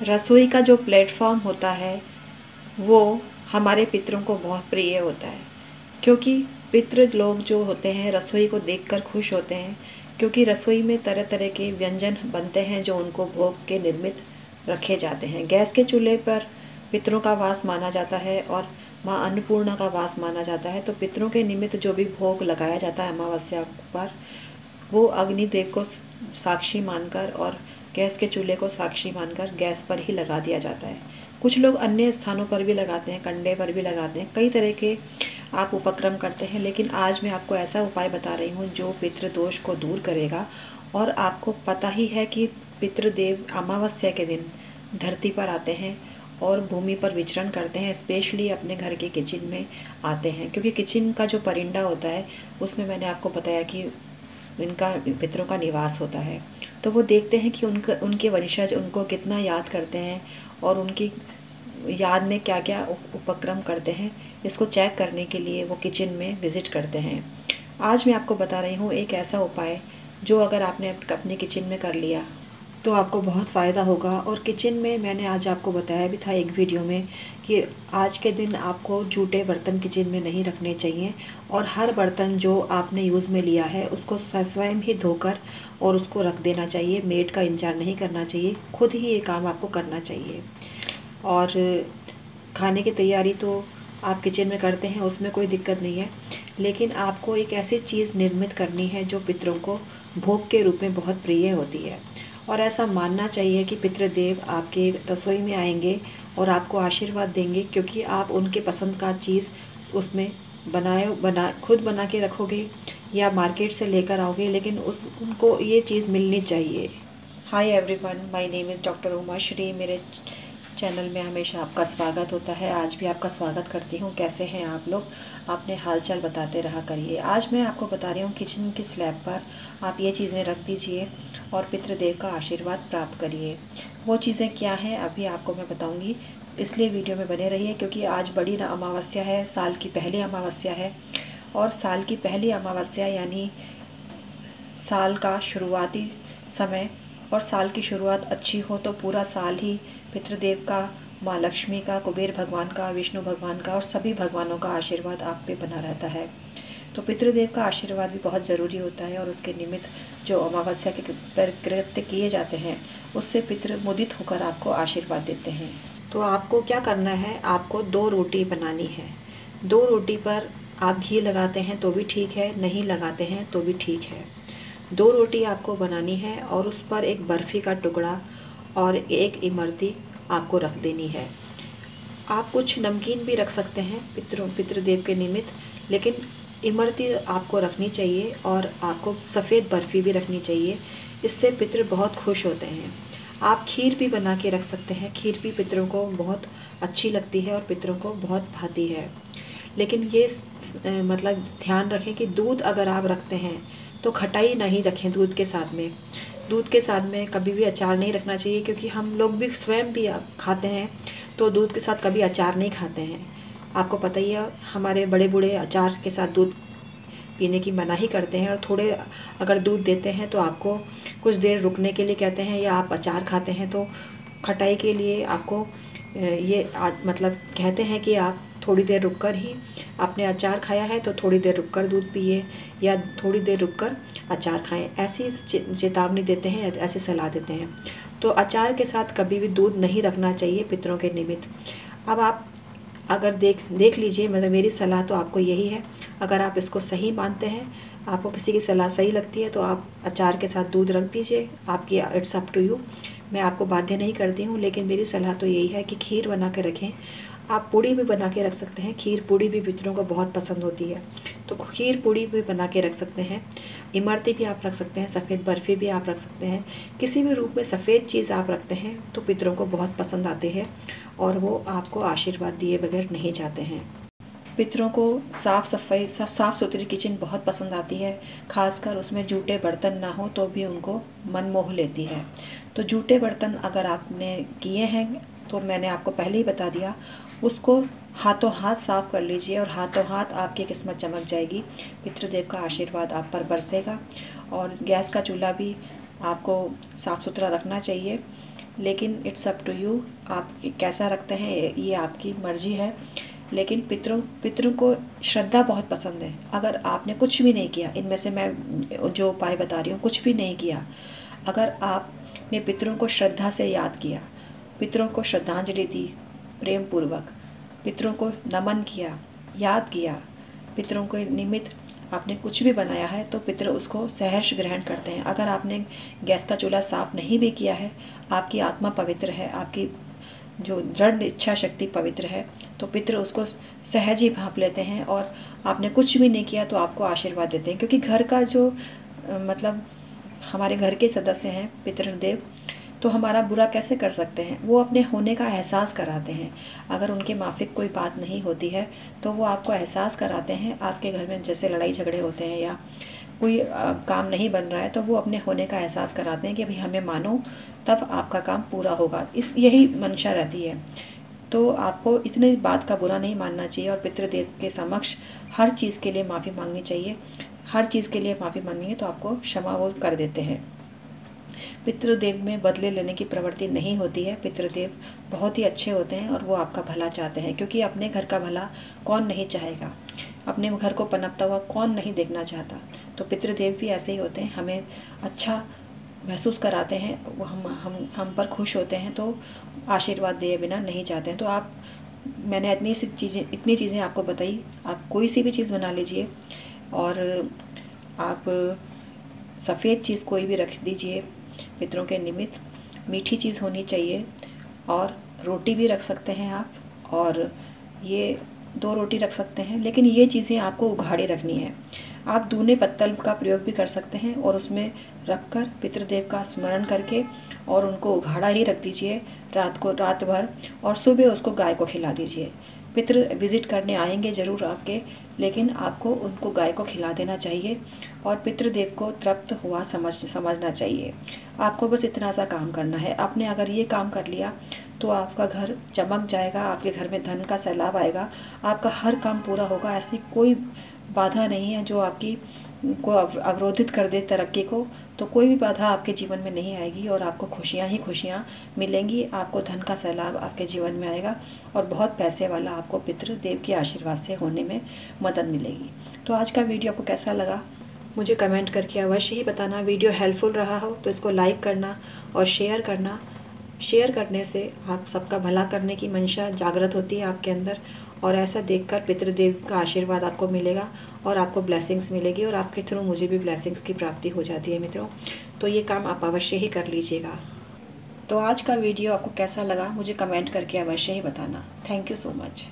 रसोई का जो प्लेटफॉर्म होता है वो हमारे पितरों को बहुत प्रिय होता है, क्योंकि पितृ लोग जो होते हैं रसोई को देखकर खुश होते हैं, क्योंकि रसोई में तरह तरह के व्यंजन बनते हैं जो उनको भोग के निर्मित रखे जाते हैं। गैस के चूल्हे पर पितरों का वास माना जाता है और माँ अन्नपूर्णा का वास माना जाता है। तो पितरों के निमित्त जो भी भोग लगाया जाता है अमावस्या पर, वो अग्निदेव को साक्षी मानकर और गैस के चूल्हे को साक्षी मानकर गैस पर ही लगा दिया जाता है। कुछ लोग अन्य स्थानों पर भी लगाते हैं, कंडे पर भी लगाते हैं, कई तरह के आप उपक्रम करते हैं। लेकिन आज मैं आपको ऐसा उपाय बता रही हूँ जो पितृदोष को दूर करेगा। और आपको पता ही है कि पितृदेव अमावस्या के दिन धरती पर आते हैं और भूमि पर विचरण करते हैं, स्पेशली अपने घर के किचन में आते हैं, क्योंकि किचन का जो परिंदा होता है उसमें मैंने आपको बताया कि इनका पितरों का निवास होता है। तो वो देखते हैं कि उनके वंशज उनको कितना याद करते हैं और उनकी याद में क्या क्या उपक्रम करते हैं, इसको चेक करने के लिए वो किचन में विज़िट करते हैं। आज मैं आपको बता रही हूँ एक ऐसा उपाय जो अगर आपने अपने किचन में कर लिया तो आपको बहुत फ़ायदा होगा। और किचन में मैंने आज आपको बताया भी था एक वीडियो में कि आज के दिन आपको जूठे बर्तन किचन में नहीं रखने चाहिए और हर बर्तन जो आपने यूज़ में लिया है उसको स्वयं ही धोकर और उसको रख देना चाहिए। मेड का इंतजार नहीं करना चाहिए, खुद ही ये काम आपको करना चाहिए। और खाने की तैयारी तो आप किचन में करते हैं, उसमें कोई दिक्कत नहीं है, लेकिन आपको एक ऐसी चीज़ निर्मित करनी है जो पितरों को भोग के रूप में बहुत प्रिय होती है। और ऐसा मानना चाहिए कि पितृदेव आपके रसोई में आएंगे और आपको आशीर्वाद देंगे, क्योंकि आप उनके पसंद का चीज़ उसमें खुद बना के रखोगे या मार्केट से लेकर आओगे, लेकिन उनको ये चीज़ मिलनी चाहिए। Hi everyone, my name is doctor Uma Shri. मेरे चैनल में हमेशा आपका स्वागत होता है। आज भी आपका स्वागत करती हूँ। कैसे हैं आप लोग? आपने हालचाल बताते रहा करिए। आज मैं आपको बता रही हूँ किचन की स्लैब पर आप ये चीज़ें रख दीजिए और पितृदेव का आशीर्वाद प्राप्त करिए। वो चीज़ें क्या हैं अभी आपको मैं बताऊँगी, इसलिए वीडियो में बने रहिए, क्योंकि आज बड़ी अमावस्या है, साल की पहली अमावस्या है। और साल की पहली अमावस्या यानी साल का शुरुआती समय, और साल की शुरुआत अच्छी हो तो पूरा साल ही पितृदेव का, माँ लक्ष्मी का, कुबेर भगवान का, विष्णु भगवान का और सभी भगवानों का आशीर्वाद आप पे बना रहता है। तो पितृदेव का आशीर्वाद भी बहुत ज़रूरी होता है और उसके निमित्त जो अमावस्या के पर कृत्य किए जाते हैं उससे पितृ मुदित होकर आपको आशीर्वाद देते हैं। तो आपको क्या करना है, आपको 2 रोटी बनानी है। 2 रोटी पर आप घी लगाते हैं तो भी ठीक है, नहीं लगाते हैं तो भी ठीक है। 2 रोटी आपको बनानी है और उस पर एक बर्फ़ी का टुकड़ा और एक इमरती आपको रख देनी है। आप कुछ नमकीन भी रख सकते हैं पितृदेव के निमित्त, लेकिन इमरती आपको रखनी चाहिए और आपको सफ़ेद बर्फ़ी भी रखनी चाहिए। इससे पितृ बहुत खुश होते हैं। आप खीर भी बना के रख सकते हैं। खीर भी पितरों को बहुत अच्छी लगती है और पितरों को बहुत भाती है। लेकिन ये मतलब ध्यान रखें कि दूध अगर आप रखते हैं तो खटाई नहीं रखें दूध के साथ में। दूध के साथ में कभी भी अचार नहीं रखना चाहिए, क्योंकि हम लोग भी स्वयं भी खाते हैं तो दूध के साथ कभी अचार नहीं खाते हैं। आपको पता ही है, हमारे बड़े बूढ़े अचार के साथ दूध पीने की मनाही करते हैं, और थोड़े अगर दूध देते हैं तो आपको कुछ देर रुकने के लिए कहते हैं, या आप अचार खाते हैं तो खटाई के लिए आपको मतलब कहते हैं कि आप थोड़ी देर रुककर ही, आपने अचार खाया है तो थोड़ी देर रुककर दूध पिए या थोड़ी देर रुककर अचार खाएं, ऐसी चेतावनी देते हैं, ऐसी सलाह देते हैं। तो अचार के साथ कभी भी दूध नहीं रखना चाहिए पितरों के निमित्त। अब आप अगर देख लीजिए, मतलब मेरी सलाह तो आपको यही है, अगर आप इसको सही मानते हैं, आपको किसी की सलाह सही लगती है तो आप अचार के साथ दूध रख दीजिए, आपकी इट्स अप टू यू। मैं आपको बाध्य नहीं करती हूँ, लेकिन मेरी सलाह तो यही है कि खीर बना के रखें। आप पूड़ी भी बना के रख सकते हैं, खीर पूड़ी भी पितरों को बहुत पसंद होती है, तो खीर पूड़ी भी बना के रख सकते हैं। इमरती भी आप रख सकते हैं, सफ़ेद बर्फ़ी भी आप रख सकते हैं। किसी भी रूप में सफ़ेद चीज़ आप रखते हैं तो पितरों को बहुत पसंद आते हैं और वो आपको आशीर्वाद दिए बगैर नहीं जाते हैं। पितरों को साफ़ सुथरी किचन बहुत पसंद आती है, खासकर उसमें जूठे बर्तन ना हो तो भी उनको मन मोह लेती है। तो जूठे बर्तन अगर आपने किए हैं तो मैंने आपको पहले ही बता दिया, उसको हाथों हाथ साफ़ कर लीजिए और हाथों हाथ आपकी किस्मत चमक जाएगी। पितृदेव का आशीर्वाद आप पर बरसेगा। और गैस का चूल्हा भी आपको साफ़ सुथरा रखना चाहिए। लेकिन इट्स अप टू यू, आप कैसा रखते हैं ये आपकी मर्ज़ी है। लेकिन पितरों को श्रद्धा बहुत पसंद है। अगर आपने कुछ भी नहीं किया, इनमें से मैं जो उपाय बता रही हूँ कुछ भी नहीं किया, अगर आपने पितरों को श्रद्धा से याद किया, पितरों को श्रद्धांजलि दी प्रेम पूर्वक, पितरों को नमन किया, याद किया, पितरों के निमित्त आपने कुछ भी बनाया है, तो पितर उसको सहर्ष ग्रहण करते हैं। अगर आपने गैस का चूल्हा साफ़ नहीं भी किया है, आपकी आत्मा पवित्र है, आपकी जो दृढ़ इच्छा शक्ति पवित्र है, तो पितर उसको सहज ही भांप लेते हैं। और आपने कुछ भी नहीं किया तो आपको आशीर्वाद देते हैं, क्योंकि घर का जो मतलब हमारे घर के सदस्य हैं पितृदेव, तो हमारा बुरा कैसे कर सकते हैं। वो अपने होने का एहसास कराते हैं। अगर उनके माफिक कोई बात नहीं होती है तो वो आपको एहसास कराते हैं। आपके घर में जैसे लड़ाई झगड़े होते हैं या कोई काम नहीं बन रहा है, तो वो अपने होने का एहसास कराते हैं कि अभी हमें मानो, तब आपका काम पूरा होगा। यही मंशा रहती है। तो आपको इतने बात का बुरा नहीं मानना चाहिए और पितृदेव के समक्ष हर चीज़ के लिए माफ़ी मांगनी चाहिए। हर चीज़ के लिए माफ़ी मांगेंगे तो आपको क्षमा वो कर देते हैं। पितृदेव में बदले लेने की प्रवृत्ति नहीं होती है। पितृदेव बहुत ही अच्छे होते हैं और वो आपका भला चाहते हैं, क्योंकि अपने घर का भला कौन नहीं चाहेगा। अपने घर को पनपता हुआ कौन नहीं देखना चाहता। तो पितृदेव भी ऐसे ही होते हैं, हमें अच्छा महसूस कराते हैं, वो हम पर खुश होते हैं, तो आशीर्वाद दिए बिना नहीं चाहते हैं। तो आप, मैंने इतनी चीज़ें आपको बताई। आप कोई सी भी चीज़ बना लीजिए और आप सफ़ेद चीज़ कोई भी रख दीजिए पितरों के निमित्त। मीठी चीज़ होनी चाहिए और रोटी भी रख सकते हैं आप, और ये 2 रोटी रख सकते हैं, लेकिन ये चीज़ें आपको उघाड़ी रखनी है। आप दूने पत्तल का प्रयोग भी कर सकते हैं और उसमें रखकर पितृदेव का स्मरण करके और उनको उघाड़ा ही रख दीजिए रात भर, और सुबह उसको गाय को खिला दीजिए। पितृ विजिट करने आएंगे ज़रूर आपके, लेकिन आपको उनको गाय को खिला देना चाहिए और पितृदेव को तृप्त हुआ समझना चाहिए। आपको बस इतना सा काम करना है। आपने अगर ये काम कर लिया तो आपका घर चमक जाएगा, आपके घर में धन का सैलाब आएगा, आपका हर काम पूरा होगा। ऐसी कोई बाधा नहीं है जो आपकी को अवरोधित कर दे तरक्की को। तो कोई भी बाधा आपके जीवन में नहीं आएगी और आपको खुशियाँ ही खुशियाँ मिलेंगी। आपको धन का सैलाब आपके जीवन में आएगा और बहुत पैसे वाला आपको पितृदेव के आशीर्वाद से होने में मदद मिलेगी। तो आज का वीडियो आपको कैसा लगा मुझे कमेंट करके अवश्य ही बताना। वीडियो हेल्पफुल रहा हो तो इसको लाइक करना और शेयर करना। शेयर करने से आप सबका भला करने की मंशा जागृत होती है आपके अंदर, और ऐसा देखकर पितृदेव का आशीर्वाद आपको मिलेगा और आपको ब्लेसिंग्स मिलेगी, और आपके थ्रू मुझे भी ब्लेसिंग्स की प्राप्ति हो जाती है मित्रों। तो ये काम आप अवश्य ही कर लीजिएगा। तो आज का वीडियो आपको कैसा लगा मुझे कमेंट करके अवश्य ही बताना। Thank you so much.